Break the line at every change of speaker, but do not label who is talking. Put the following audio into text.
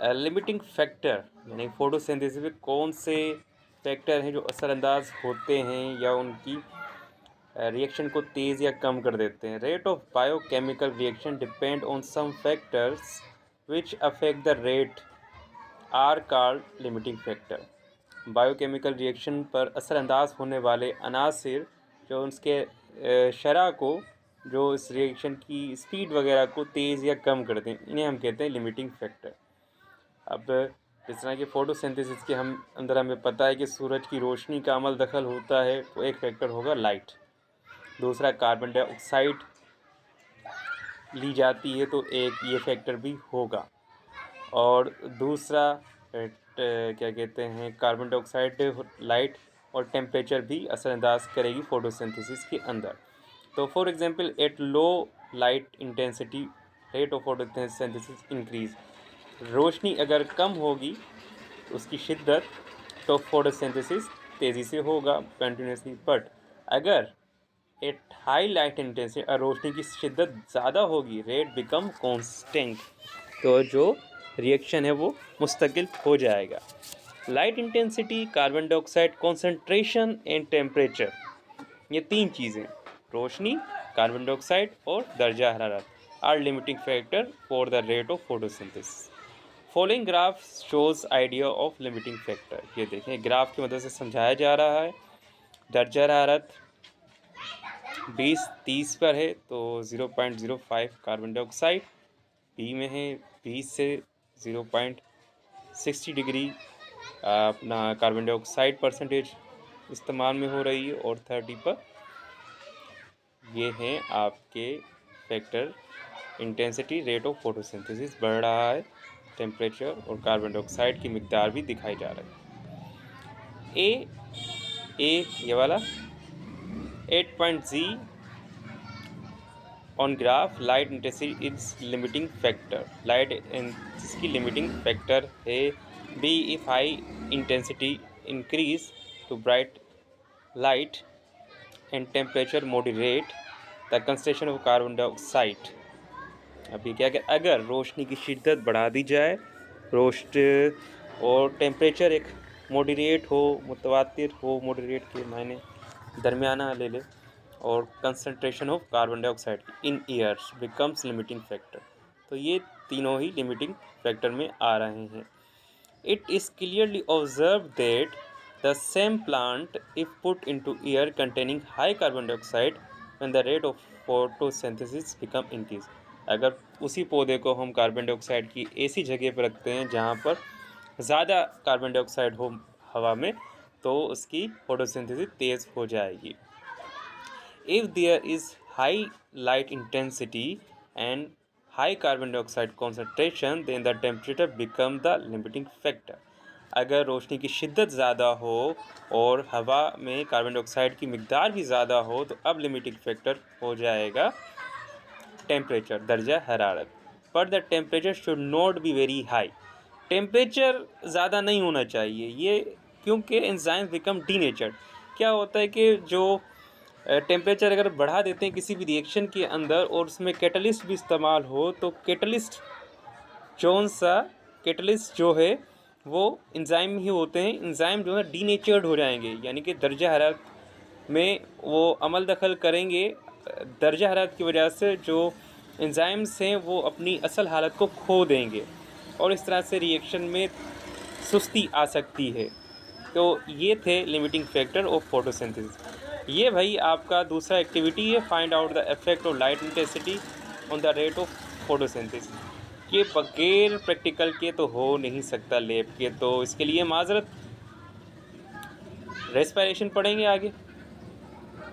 Limiting factor यानी photosynthesis में कौन से फैक्टर हैं जो असरअंदाज होते हैं या उनकी रिएक्शन को तेज़ या कम कर देते हैं। Rate of biochemical reaction depend on some factors which affect the rate are called limiting factor. Biochemical reaction पर असरअंदाज होने वाले अनासिर जो उसके शरह को जो इस रिएक्शन की स्पीड वगैरह को तेज़ या कम कर दें, इन्हें हम कहते हैं लिमिटिंग फैक्टर। अब जिस तरह के फोटोसिंथेसिस के अंदर हमें पता है कि सूरज की रोशनी का अमल दखल होता है, तो एक फैक्टर होगा लाइट। दूसरा कार्बन डाइऑक्साइड ली जाती है तो एक ये फैक्टर भी होगा। और दूसरा क्या कहते हैं, कार्बन डाइऑक्साइड, लाइट और टेम्परेचर भी असरअंदाज करेगी फोटोसिंथेसिस के अंदर। तो for example at low light intensity rate of photosynthesis increase. रोशनी अगर कम होगी उसकी शिद्दत, तो फोटोसिंथेसिस तेज़ी से होगा कंटिन्यूसली। बट अगर एट हाई लाइट इंटेंसिटी रोशनी की शिद्दत ज़्यादा होगी, रेट बिकम कांस्टेंट, तो जो रिएक्शन है वो मुस्तकिल हो जाएगा। Light intensity, carbon dioxide concentration and temperature, ये तीन चीज़ें, रोशनी, कार्बन डाइऑक्साइड और दर्जा हरारत, are limiting factor for the rate of photosynthesis. Following graph shows idea of limiting factor. ये देखें, ग्राफ की मदद से समझाया जा रहा है। दर्जा हरारत 20-30 पर है तो 0.05 कार्बन डाइऑक्साइड, बी में है 20 से 0.60 डिग्री अपना कार्बन डाइऑक्साइड परसेंटेज इस्तेमाल में हो रही है, और 30 पर ये हैं आपके factor intensity, rate of photosynthesis बढ़ रहा है, टेम्परेचर और कार्बन डाइऑक्साइड की मिकदार भी दिखाई जा रही है। ए ये वाला 8.0 on graph, light intensity is limiting factor, light इसकी लिमिटिंग फैक्टर है। B if high intensity increase to bright light and temperature moderate the concentration of carbon dioxide. अभी क्या अगर रोशनी की शिद्दत बढ़ा दी जाए, और टेम्परेचर एक मॉडरेट हो, मुतवातिर हो, मॉडरेट के मायने दरमियाना ले ले, और concentration of carbon dioxide in years becomes limiting factor, तो ये तीनों ही लिमिटिंग फैक्टर में आ रहे हैं। It is clearly observe that the same plant if put into air containing high carbon dioxide when the rate of photosynthesis become increase. अगर उसी पौधे को हम कार्बन डाइऑक्साइड की ऐसी जगह पर रखते हैं जहाँ पर ज़्यादा कार्बन डाइऑक्साइड हो हवा में, तो उसकी फोटोसिंथेसिस तेज़ हो जाएगी। If there is high light intensity and high carbon dioxide concentration, then the temperature become the limiting factor. अगर रोशनी की शिद्दत ज़्यादा हो और हवा में कार्बन डाइऑक्साइड की मिकदार भी ज़्यादा हो, तो अब लिमिटिंग फैक्टर हो जाएगा टेम्परेचर, दर्जा हरारत। पर the temperature should not be very high, temperature ज़्यादा नहीं होना चाहिए ये, क्योंकि एंजाइम्स बिकम डीनेचर्ड। क्या होता है कि जो टेम्परेचर अगर बढ़ा देते हैं किसी भी रिएक्शन के अंदर और उसमें कैटलिस्ट भी इस्तेमाल हो, तो कैटलिस्ट जो है वो एंजाइम ही होते हैं, एंजाइम जो है डीनेचर्ड हो जाएंगे, यानी कि दर्जा हरारत में वो अमल दखल करेंगे। दर्जा हरारत की वजह से जो एंजाइम्स हैं वो अपनी असल हालत को खो देंगे, और इस तरह से रिएक्शन में सुस्ती आ सकती है। तो ये थे लिमिटिंग फैक्टर ऑफ फोटोसिंथेसिस। ये भाई आपका दूसरा एक्टिविटी है, find out the effect of light intensity on the rate of photosynthesis. ये बगैर प्रैक्टिकल के तो हो नहीं सकता लैब के, तो इसके लिए माजरत, रेस्पिरेशन पढ़ेंगे आगे।